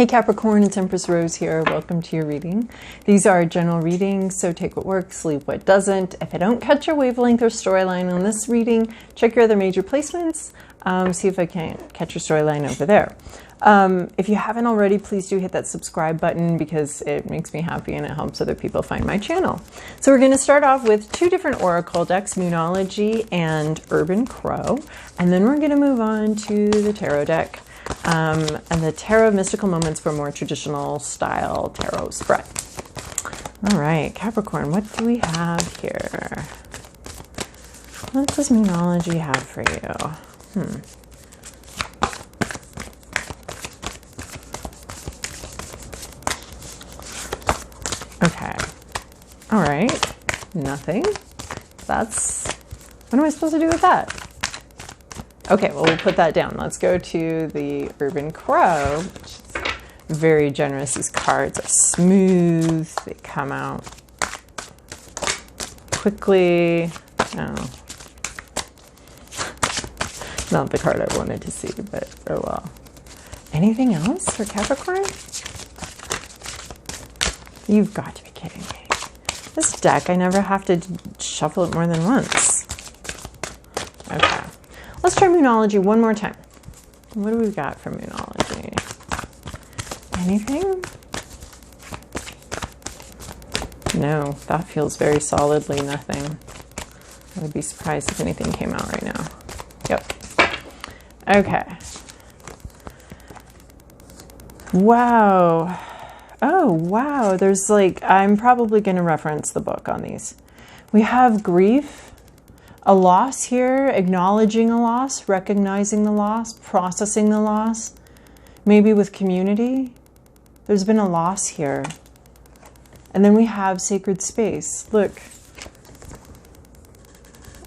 Hey Capricorn, it's Empress Rose here. Welcome to your reading. These are general readings, so take what works, leave what doesn't. If I don't catch your wavelength or storyline on this reading, check your other major placements. See if I can't catch your storyline over there. If you haven't already, please do hit that subscribe button because it makes me happy and it helps other people find my channel. So we're going to start off with two different oracle decks, Moonology and Urban Crow, and then we're going to move on to the tarot deck. And the Tarot Mystical Moments for more traditional style tarot spread. All right, Capricorn, what do we have here? What does Moonology have for you? Okay. All right. Nothing. What am I supposed to do with that? Okay, well, we'll put that down. Let's go to the Urban Crow, which is very generous. These cards are smooth. They come out quickly. Oh. Not the card I wanted to see, but oh well. Anything else for Capricorn? You've got to be kidding me. This deck, I never have to shuffle it more than once. Okay. Let's try Moonology one more time. What do we got for Moonology? Anything? No, that feels very solidly nothing. I would be surprised if anything came out right now. Yep. Okay. Wow. Oh, wow. There's I'm probably going to reference the book on these. We have grief. A loss here, acknowledging a loss, recognizing the loss, processing the loss, maybe with community. There's been a loss here. And then we have sacred space. Look,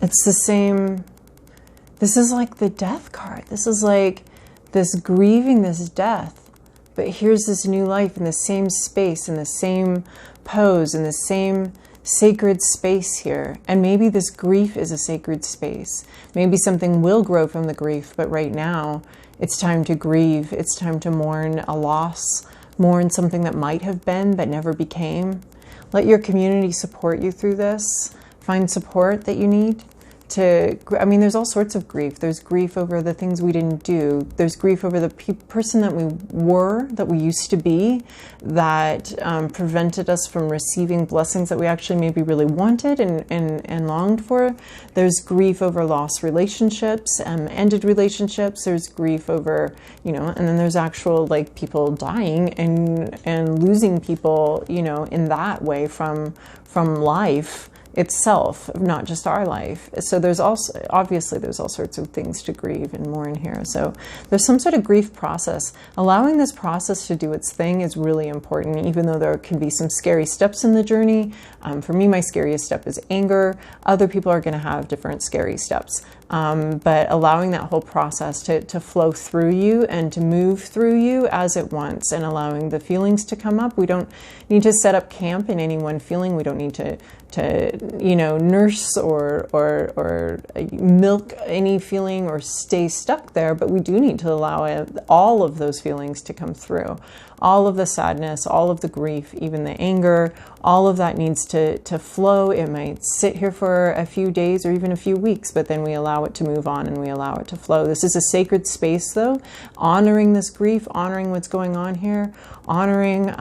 it's the same. This is like the death card. This is like this grieving, this death. But here's this new life in the same space, in the same pose, in the same sacred space here. And maybe this grief is a sacred space. Maybe something will grow from the grief, but right now it's time to grieve. It's time to mourn a loss, mourn something that might have been but never became. Let your community support you through this. Find support that you need to, I mean, there's all sorts of grief. There's grief over the things we didn't do. There's grief over the person that we were, that we used to be, that prevented us from receiving blessings that we actually maybe really wanted and longed for. There's grief over lost relationships, ended relationships. There's grief over, and then there's actual people dying and losing people, in that way from life itself, not just our life. So there's also, obviously there's all sorts of things to grieve and mourn here. So there's some sort of grief process. Allowing this process to do its thing is really important, even though there can be some scary steps in the journey. For me, my scariest step is anger. Other people are going to have different scary steps. But allowing that whole process to flow through you and to move through you as it wants, and allowing the feelings to come up. We don't need to set up camp in any one feeling. We don't need to nurse or milk any feeling or stay stuck there, but we do need to allow all of those feelings to come through. All of the sadness, all of the grief, even the anger, all of that needs to flow. It might sit here for a few days or even a few weeks, but then we allow it to move on and we allow it to flow. This is a sacred space, though, honoring this grief, honoring what's going on here, honoring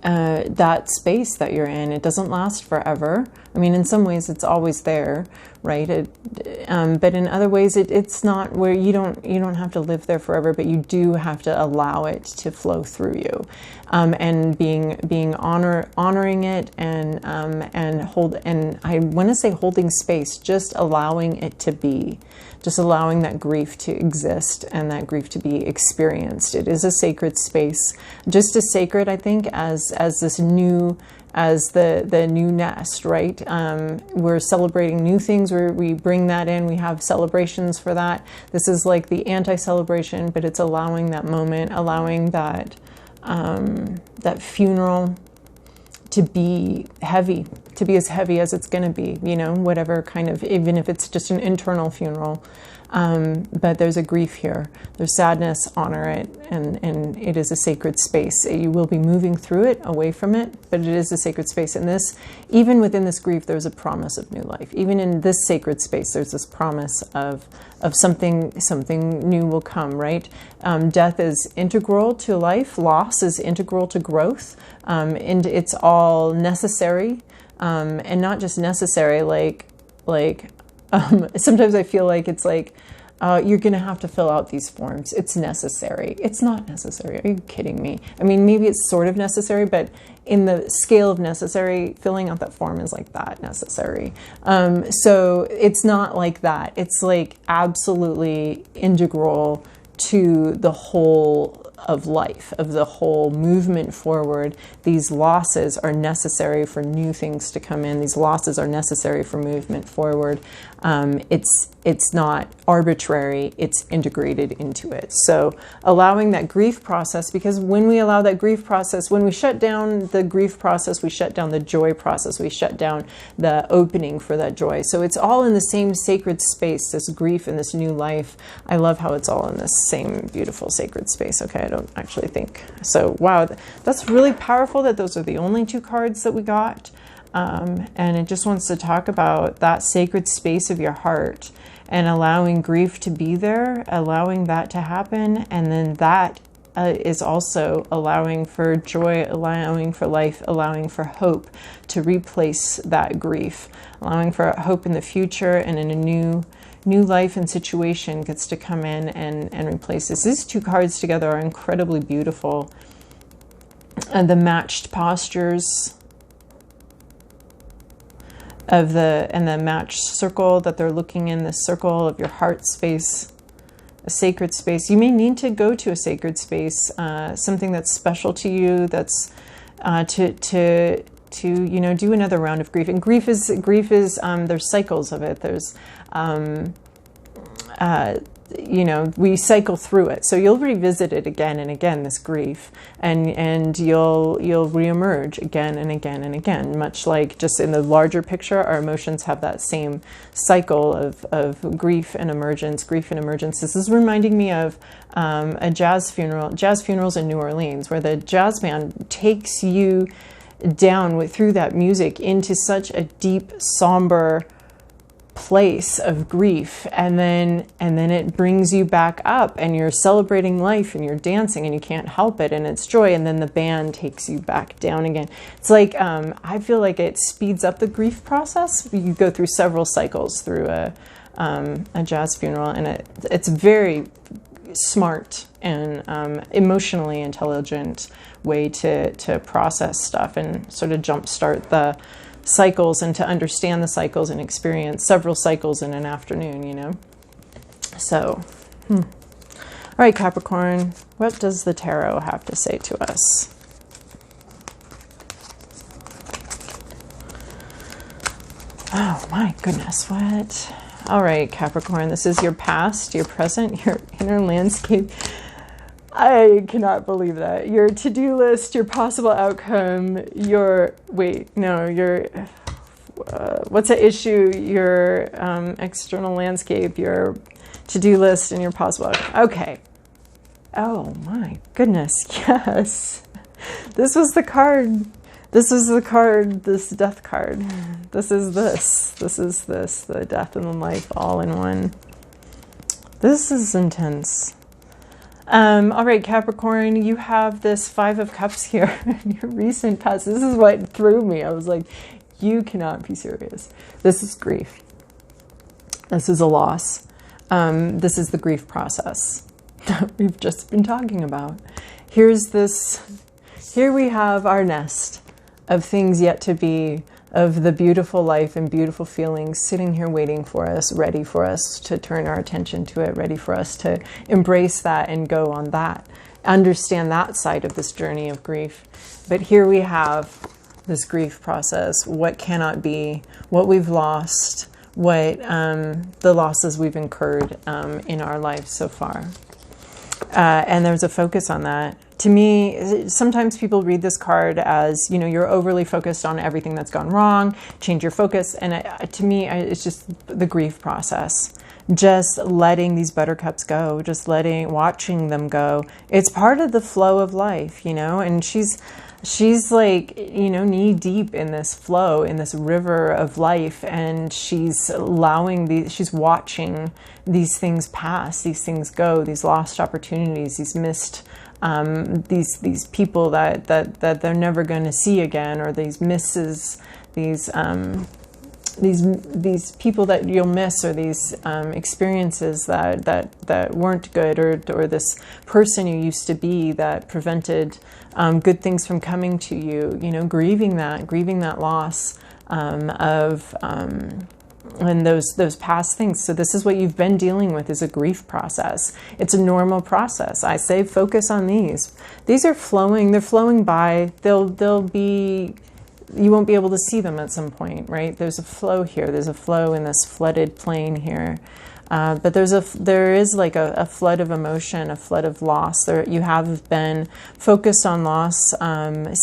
that space that you're in. It doesn't last forever. I mean, in some ways it's always there, right? But in other ways it's not, where you don't have to live there forever, but you do have to allow it to flow through you. And honoring it and I want to say holding space, just allowing it to be, just allowing that grief to exist and that grief to be experienced. It is a sacred space, just as sacred, I think, as this new, as the new nest, right? We're celebrating new things. We bring that in. We have celebrations for that. This is like the anti-celebration, but it's allowing that moment, allowing that that funeral to be heavy, to be as heavy as it's going to be, you know, whatever kind of, even if it's just an internal funeral. But there's a grief here. There's sadness, honor it, and it is a sacred space. You will be moving through it, away from it, but it is a sacred space. And this, even within this grief, there's a promise of new life. Even in this sacred space, there's this promise of something new will come, right? Death is integral to life. Loss is integral to growth. And it's all necessary, and not just necessary, sometimes I feel like it's like, you're going to have to fill out these forms. It's necessary. It's not necessary. Are you kidding me? I mean, maybe it's sort of necessary, but in the scale of necessary, filling out that form is like that necessary. So it's not like that. It's like absolutely integral to the whole of life, of the whole movement forward. These losses are necessary for new things to come in. These losses are necessary for movement forward. It's not arbitrary, it's integrated into it. So allowing that grief process, because when we allow that grief process, when we shut down the grief process, we shut down the joy process, we shut down the opening for that joy. So it's all in the same sacred space, this grief and this new life. I love how it's all in this same beautiful sacred space. Okay, I don't actually think. So wow, that's really powerful that those are the only two cards that we got. And it just wants to talk about that sacred space of your heart and allowing grief to be there, allowing that to happen. And then that is also allowing for joy, allowing for life, allowing for hope to replace that grief, allowing for hope in the future and in a new life and situation gets to come in and replace this. These two cards together are incredibly beautiful. And the matched postures of the matched circle that they're looking in, the circle of your heart space, a sacred space. You may need to go to a sacred space, something that's special to you, that's to you know, do another round of grief. And grief is there's cycles of it. There's you know, we cycle through it. So you'll revisit it again and again, this grief, and you'll reemerge again and again and again, much like just in the larger picture, our emotions have that same cycle of grief and emergence, grief and emergence. This is reminding me of a jazz funerals in New Orleans, where the jazz band takes you down through that music into such a deep, somber place of grief, and then it brings you back up, and you're celebrating life and you're dancing and you can't help it, and it's joy, and then the band takes you back down again. It's like I feel like it speeds up the grief process. You go through several cycles through a jazz funeral, and it's very smart and emotionally intelligent way to process stuff and sort of jumpstart the cycles, and to understand the cycles and experience several cycles in an afternoon, you know. So all right, Capricorn, what does the tarot have to say to us? Oh my goodness, what? All right, Capricorn, this is your past, your present, your inner landscape. I cannot believe that. Your to-do list, your possible outcome, your what's at issue, your external landscape, your to-do list, and your possible outcome. Okay. Oh my goodness, yes. This was the card. This is the card, this death card. This is this, the death and the life all in one. This is intense. All right, Capricorn, you have this 5 of Cups here in your recent past. This is what threw me. I was like, you cannot be serious. This is grief. This is a loss. This is the grief process that we've just been talking about. Here we have our nest of things yet to be, of the beautiful life and beautiful feelings sitting here waiting for us, ready for us to turn our attention to it, ready for us to embrace that and go on that, understand that side of this journey of grief. But here we have this grief process, what cannot be, what we've lost, what the losses we've incurred in our life so far. And there's a focus on that. to me, sometimes people read this card as, you know, you're overly focused on everything that's gone wrong, change your focus. And to me, it's just the grief process. Just letting these buttercups go, just watching them go. It's part of the flow of life, you know, and she's like, you know, knee deep in this flow, in this river of life. And she's she's watching these things pass, these things go, these lost opportunities, these missed, these people that they're never going to see again, or these misses, these people that you'll miss, or these experiences that weren't good, or this person you used to be that prevented good things from coming to you. You know, grieving that loss and those past things. So this is what you've been dealing with, is a grief process. It's a normal process. I say focus on these. These are flowing. They're flowing by. They'll be. You won't be able to see them at some point, right? There's a flow here. There's a flow in this flooded plain here. But there is like a flood of emotion, a flood of loss. You have been focused on loss,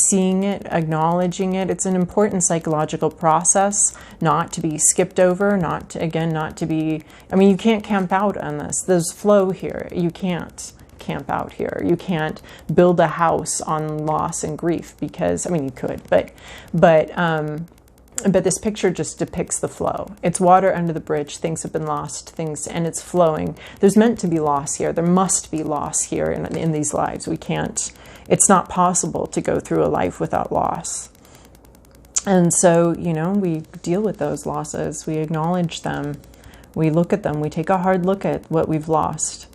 seeing it, acknowledging it. It's an important psychological process, not to be skipped over, not to be, I mean, you can't camp out on this. There's flow here. You can't camp out here. You can't build a house on loss and grief, because, I mean, you could, but this picture just depicts the flow. It's water under the bridge. Things have been lost, and it's flowing. There's meant to be loss here. There must be loss here in these lives. We can't, it's not possible to go through a life without loss. And so, you know, we deal with those losses. We acknowledge them. We look at them. We take a hard look at what we've lost.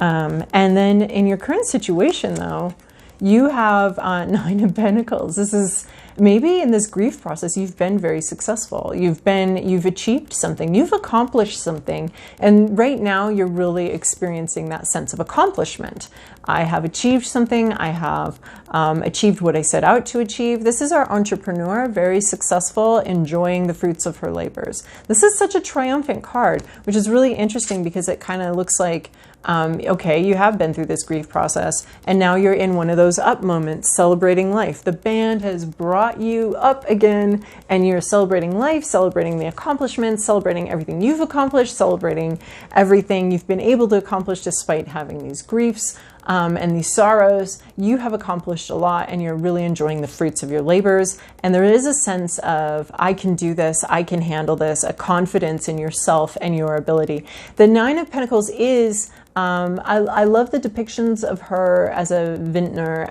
And then in your current situation, though, you have 9 of Pentacles. This is maybe in this grief process, you've been very successful. You've achieved something. You've accomplished something. And right now you're really experiencing that sense of accomplishment. I have achieved something. I have achieved what I set out to achieve. This is our entrepreneur, very successful, enjoying the fruits of her labors. This is such a triumphant card, which is really interesting because it kind of looks like, okay, you have been through this grief process, and now you're in one of those up moments, celebrating life. The band has brought you up again, and you're celebrating life, celebrating the accomplishments, celebrating everything you've accomplished, celebrating everything you've been able to accomplish despite having these griefs and these sorrows. You have accomplished a lot, and you're really enjoying the fruits of your labors. And there is a sense of, I can do this, I can handle this, a confidence in yourself and your ability. The 9 of Pentacles is, I love the depictions of her as a vintner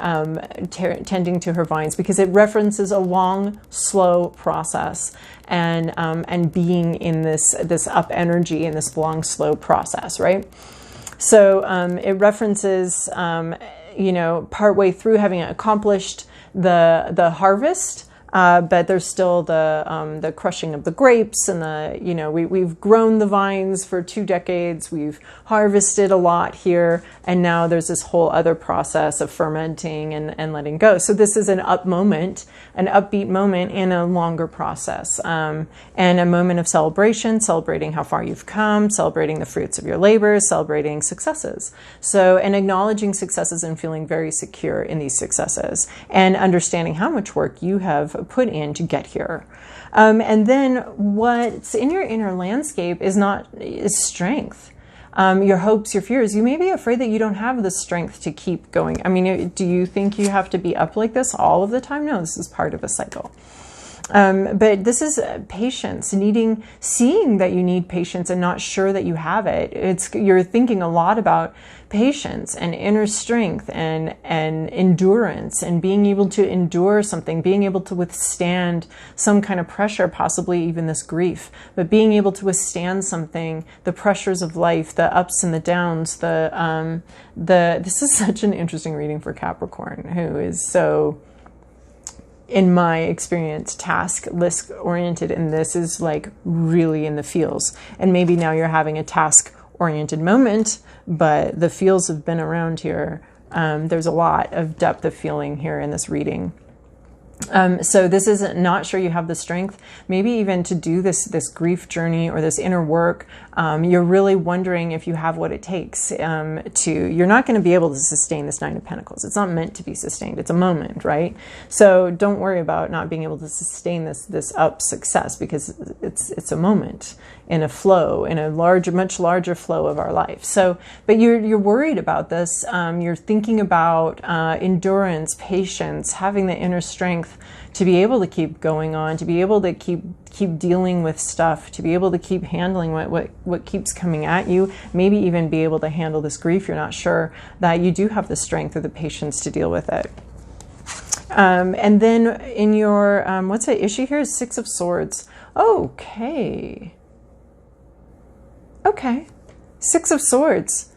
tending to her vines, because it references a long, slow process, and being in this up energy in this long, slow process, right? So it references, you know, partway through having accomplished the harvest, but there's still the crushing of the grapes, and you know, we've grown the vines for 2 decades. We've harvested a lot here, and now there's this whole other process of fermenting and letting go. So this is an up moment, an upbeat moment in a longer process, and a moment of celebration, celebrating how far you've come, celebrating the fruits of your labors, celebrating successes. So, and acknowledging successes and feeling very secure in these successes, and understanding how much work you have put in to get here. And then what's in your inner landscape is strength. Your hopes, your fears. You may be afraid that you don't have the strength to keep going. I mean, do you think you have to be up like this all of the time? No, this is part of a cycle. But this is patience, seeing that you need patience and not sure that you have it. You're thinking a lot about patience and inner strength and endurance, and being able to endure something, being able to withstand some kind of pressure, possibly even this grief, but being able to withstand something, the pressures of life, the ups and the downs, this is such an interesting reading for Capricorn, who is so, in my experience, task list oriented, and this is like really in the feels. And maybe now you're having a task oriented moment, but the feels have been around here. There's a lot of depth of feeling here in this reading. So this is not sure you have the strength, maybe even to do this grief journey or this inner work. You're really wondering if you have what it takes you're not going to be able to sustain this Nine of Pentacles. It's not meant to be sustained. It's a moment, right? So don't worry about not being able to sustain this up success, because it's a moment in a flow, in a much larger flow of our life. So, but you're worried about this. You're thinking about endurance, patience, having the inner strength to be able to keep going on, to be able to keep dealing with stuff, to be able to keep handling what keeps coming at you, maybe even be able to handle this grief. You're not sure that you do have the strength or the patience to deal with it. And then in your, what's the issue here? Six of Swords. Okay. Okay. Six of Swords.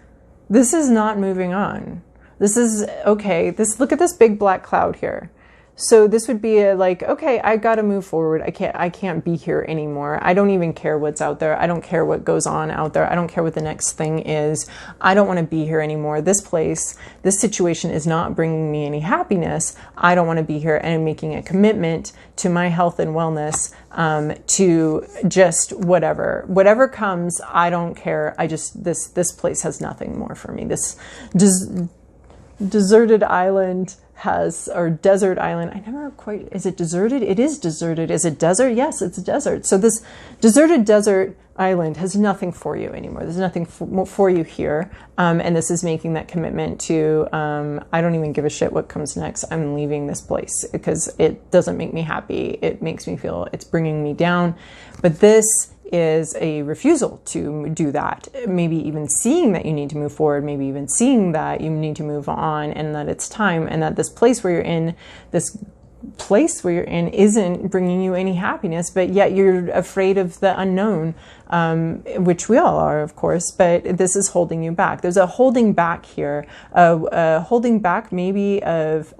This is not moving on. This is, okay, look at this big black cloud here. So this would be okay, I got to move forward. I can't be here anymore. I don't even care what's out there. I don't care what goes on out there. I don't care what the next thing is. I don't want to be here anymore. This place, this situation is not bringing me any happiness. I don't want to be here, and I'm making a commitment to my health and wellness, to just whatever comes. I don't care. This place has nothing more for me. This deserted island or desert island. I never quite, is it deserted? It is deserted. Is it desert? Yes, it's desert. So this deserted desert island has nothing for you anymore. There's nothing for you here. And this is making that commitment to, I don't even give a shit what comes next. I'm leaving this place because it doesn't make me happy. It makes me feel it's bringing me down. But this is a refusal to do that. Maybe even seeing that you need to move forward, maybe even seeing that you need to move on, and that it's time, and that this place where you're in, isn't bringing you any happiness, but yet you're afraid of the unknown, which we all are, of course, but this is holding you back. There's a holding back here, holding back maybe of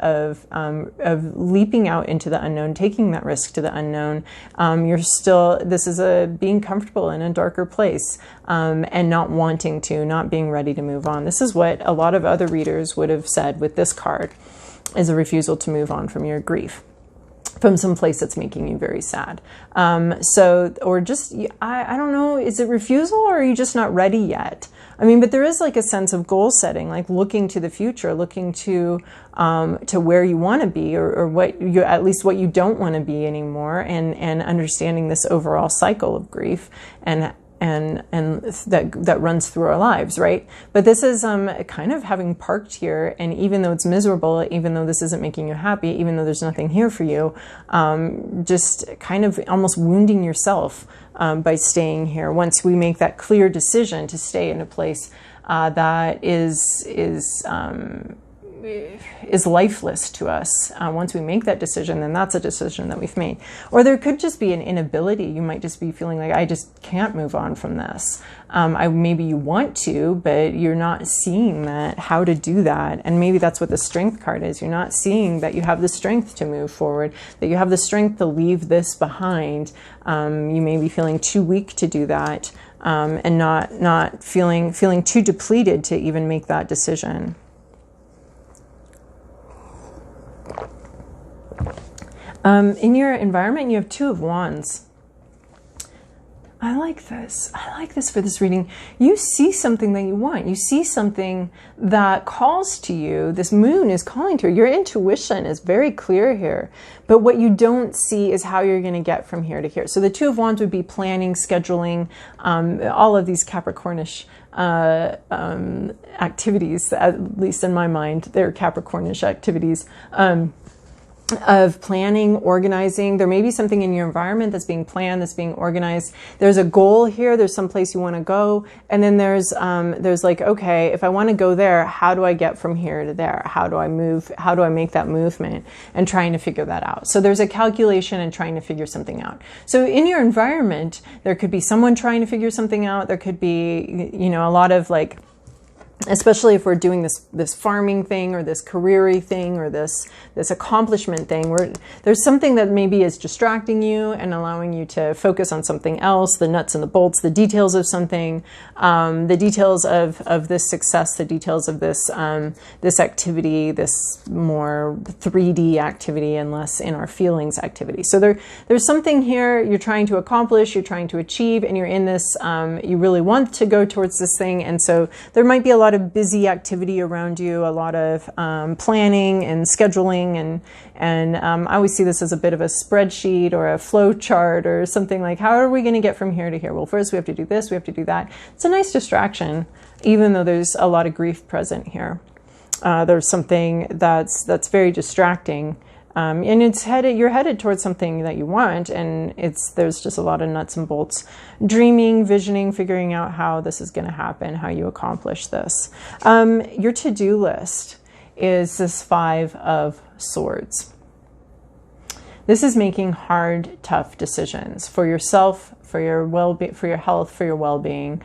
leaping out into the unknown, taking that risk to the unknown. This is being comfortable in a darker place, and not being ready to move on. This is what a lot of other readers would have said with this card, is a refusal to move on from your grief, from some place that's making you very sad. Or just, I don't know, is it refusal, or are you just not ready yet? I mean, but there is a sense of goal setting, looking to the future, looking to where you want to be, or at least what you don't want to be anymore, and understanding this overall cycle of grief and that runs through our lives, right? But this is kind of having parked here, and even though it's miserable, even though this isn't making you happy, even though there's nothing here for you, just kind of almost wounding yourself by staying here. Once we make that clear decision to stay in a place that is lifeless to us. Once we make that decision, then that's a decision that we've made. Or there could just be an inability. You might just be feeling like, I just can't move on from this. Maybe you want to, but you're not seeing how to do that. And maybe that's what the Strength card is. You're not seeing that you have the strength to move forward, that you have the strength to leave this behind. You may be feeling too weak to do that, and not feeling too depleted to even make that decision. In your environment, you have Two of Wands. I like this. I like this for this reading. You see something that you want. You see something that calls to you. This moon is calling to you. Your intuition is very clear here. But what you don't see is how you're going to get from here to here. So the Two of Wands would be planning, scheduling, all of these Capricornish activities, at least in my mind, they're Capricornish activities. Of planning, organizing. There may be something in your environment that's being planned, that's being organized. There's a goal here. There's some place you want to go. And then there's okay, if I want to go there, how do I get from here to there? How do I move? How do I make that movement? And trying to figure that out. So there's a calculation and trying to figure something out. So in your environment, there could be someone trying to figure something out. There could be, a lot of especially if we're doing this farming thing or this career-y thing or this accomplishment thing, where there's something that maybe is distracting you and allowing you to focus on something else, the nuts and the bolts, the details of something, the details of this success, the details of this this activity, this more 3D activity and less in our feelings activity. So there's something here you're trying to accomplish, you're trying to achieve, and you're in this, you really want to go towards this thing, and so there might be a lot of busy activity around you, a lot of planning and scheduling, and I always see this as a bit of a spreadsheet or a flow chart or something like, how are we going to get from here to here? Well, first we have to do this, we have to do that. It's a nice distraction, even though there's a lot of grief present here. There's something that's very distracting. And you're headed towards something that you want, and there's just a lot of nuts and bolts, dreaming, visioning, figuring out how this is going to happen, how you accomplish this. Your to-do list is this 5 of Swords. This is making hard, tough decisions for yourself, for your for your health, for your well-being.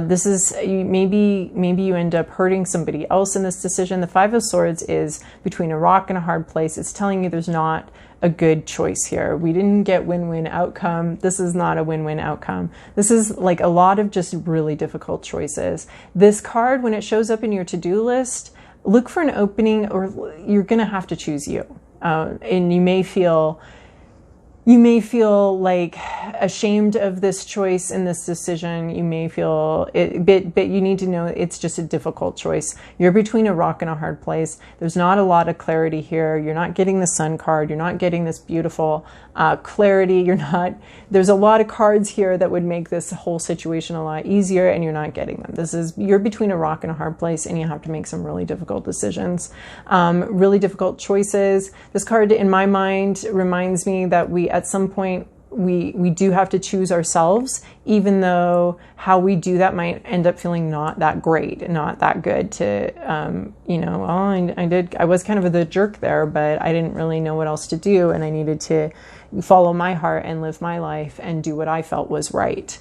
This is maybe you end up hurting somebody else in this decision. The 5 of Swords is between a rock and a hard place. It's telling you there's not a good choice here. We didn't get win-win outcome. This is not a win-win outcome. This is like a lot of just really difficult choices. This card, when it shows up in your to-do list, look for an opening, or you're going to have to choose you. And you may feel like ashamed of this choice and this decision. You may feel it, but you need to know it's just a difficult choice. You're between a rock and a hard place. There's not a lot of clarity here. You're not getting the Sun card. You're not getting this beautiful clarity. There's a lot of cards here that would make this whole situation a lot easier, and you're not getting them. You're between a rock and a hard place, and you have to make some really difficult decisions, really difficult choices. This card, in my mind, reminds me that at some point, we do have to choose ourselves, even though how we do that might end up feeling not that great, not that good to, I was kind of the jerk there, but I didn't really know what else to do, and I needed to follow my heart and live my life and do what I felt was right.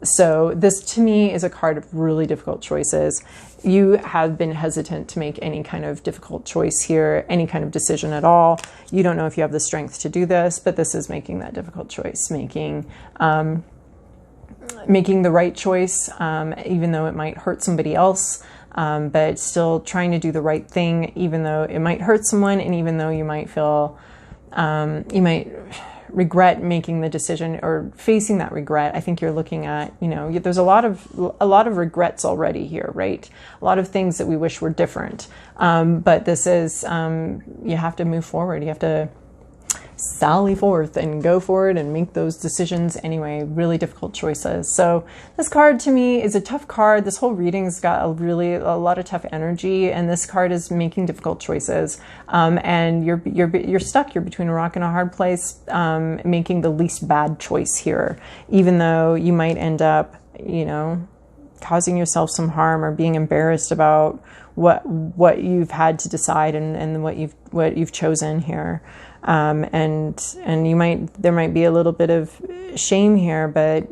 So this, to me, is a card of really difficult choices. You have been hesitant to make any kind of difficult choice here, any kind of decision at all. You don't know if you have the strength to do this, but this is making that difficult choice, making the right choice, even though it might hurt somebody else, but still trying to do the right thing, even though it might hurt someone, and even though you might feel, you might regret making the decision or facing that regret. I think you're looking at, there's a lot of regrets already here, right? A lot of things that we wish were different. But this is, you have to move forward. You have to sally forth and go forward and make those decisions anyway. Really difficult choices. So this card to me is a tough card. This whole reading's got a lot of tough energy, and this card is making difficult choices. And you're stuck. You're between a rock and a hard place, making the least bad choice here, even though you might end up, causing yourself some harm or being embarrassed about what you've had to decide and what you've chosen here. And there might be a little bit of shame here, but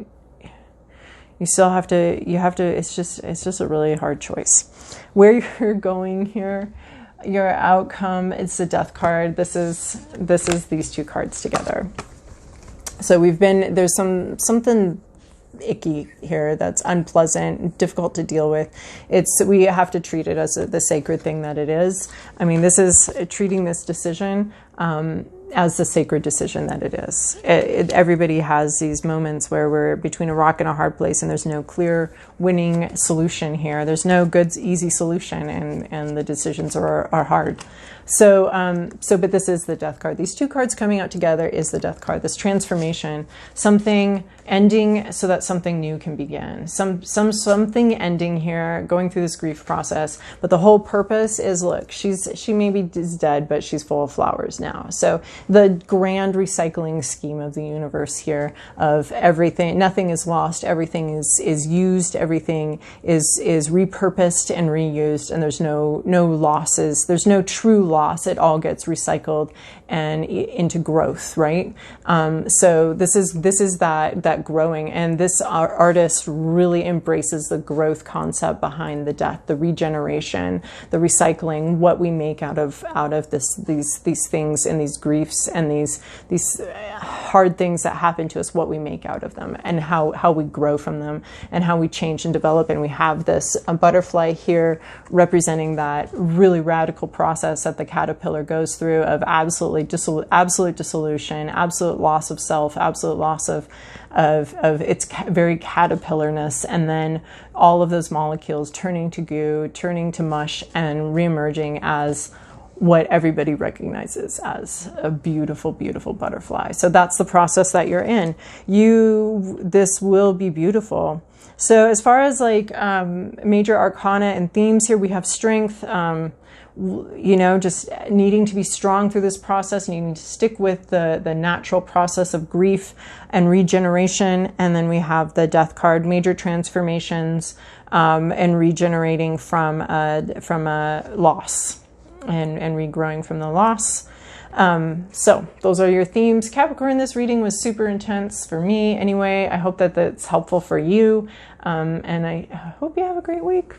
you have to, it's just a really hard choice. Where you're going here, your outcome, it's the Death card. This is these 2 cards together. So there's something icky here that's unpleasant, difficult to deal with. We have to treat it as the sacred thing that it is. I mean, this is treating this decision as the sacred decision that it is. Everybody has these moments where we're between a rock and a hard place, and there's no clear winning solution here. There's no good, easy solution, and the decisions are hard. But this is the Death card. These 2 cards coming out together is the Death card. This transformation, something ending so that something new can begin. Something ending here, going through this grief process. But the whole purpose is, look, she maybe is dead, but she's full of flowers now. So the grand recycling scheme of the universe here, of everything, nothing is lost, everything is used, everything is repurposed and reused, and there's no losses, there's no true loss, it all gets recycled and into growth, right? So this is that growing, and this artist really embraces the growth concept behind the death, the regeneration, the recycling, what we make out of these things and these griefs and these hard things that happen to us, what we make out of them, and how we grow from them, and how we change and develop. And we have this butterfly here representing that really radical process that the caterpillar goes through of absolute dissolution, absolute loss of self, absolute loss of its very caterpillarness, and then all of those molecules turning to goo, turning to mush, and reemerging as what everybody recognizes as a beautiful, beautiful butterfly. So that's the process that you're in. This will be beautiful. So as far as like major arcana and themes here, we have strength, just needing to be strong through this process, needing to stick with the natural process of grief and regeneration. And then we have the death card, major transformations, and regenerating from a loss and regrowing from the loss. So those are your themes. Capricorn, this reading was super intense for me anyway. I hope that that's helpful for you. And I hope you have a great week.